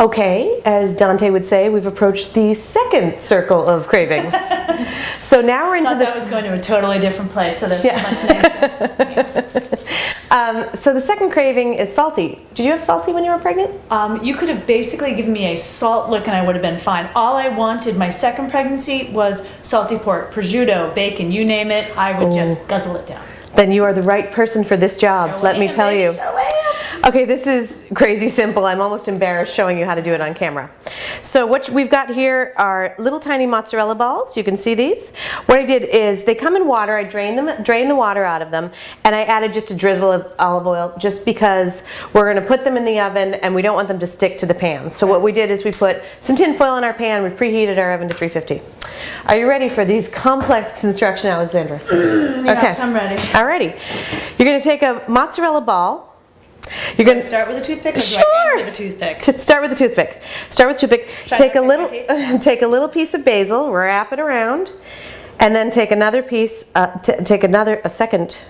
Okay, as Dante would say, we've approached the second circle of cravings. So now we're into that was going to a totally different place, so that's much nicer. So the second craving is salty. Did you have salty when you were pregnant? You could have basically given me a salt lick and I would have been fine. All I wanted my second pregnancy was salty pork, prosciutto, bacon, you name it. I would just guzzle it down. Then you are the right person for this job, let me tell you. Okay, this is crazy simple. I'm almost embarrassed showing you how to do it on camera. So what we've got here are little tiny mozzarella balls. You can see these. What I did is they come in water. I drained the water out of them, and I added just a drizzle of olive oil just because we're going to put them in the oven and we don't want them to stick to the pan. So what we did is we put some tin foil in our pan. We preheated our oven to 350. Are you ready for these complex instructions, Alexandra? Yes, I'm ready. Alrighty. You're going to take a mozzarella ball. You're going to start with a toothpick, or do I end with a toothpick? Start with a toothpick. Start with a toothpick. Take a little piece of basil, wrap it around, and then take another piece. A second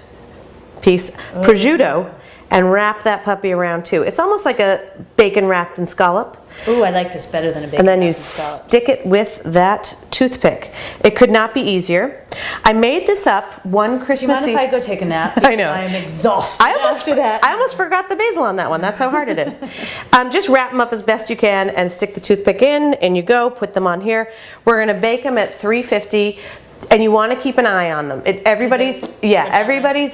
piece prosciutto, and wrap that puppy around too. It's almost like a bacon wrapped in scallop. Ooh, I like this better than a bacon. And then you stick it with that toothpick. It could not be easier. I made this up one Christmas Eve. Do you mind if I go take a nap? I know. I am exhausted after that. I almost forgot the basil on that one. That's how hard it is. Just wrap them up as best you can and stick the toothpick in, and you go, put them on here. We're going to bake them at 350. And you want to keep an eye on them. Everybody's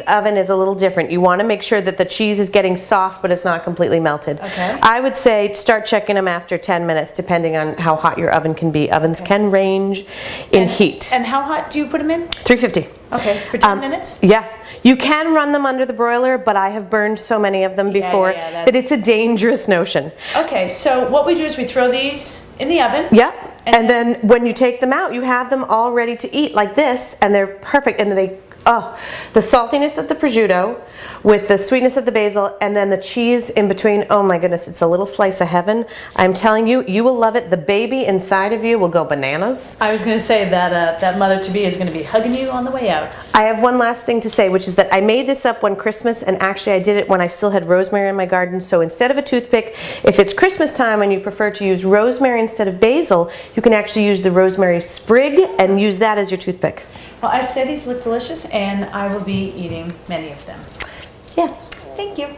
oven is a little different. You want to make sure that the cheese is getting soft, but it's not completely melted. Okay. I would say start checking them after 10 minutes, depending on how hot your oven can be. Ovens can range in heat. And how hot do you put them in? 350. Okay, for 10 minutes? Yeah. You can run them under the broiler, but I have burned so many of them before that it's a dangerous notion. Okay, so what we do is we throw these in the oven. Yep. And then when you take them out, you have them all ready to eat like this, and they're perfect. And the saltiness of the prosciutto with the sweetness of the basil, and then the cheese in between. Oh my goodness, it's a little slice of heaven. I'm telling you, you will love it. The baby inside of you will go bananas. I was going to say that that mother-to-be is going to be hugging you on the way out. I have one last thing to say, which is that I made this up one Christmas, and actually I did it when I still had rosemary in my garden. So instead of a toothpick, if it's Christmas time and you prefer to use rosemary instead of basil, you can actually use the rosemary sprig and use that as your toothpick. Well, I'd say these look delicious, and I will be eating many of them. Yes. Thank you.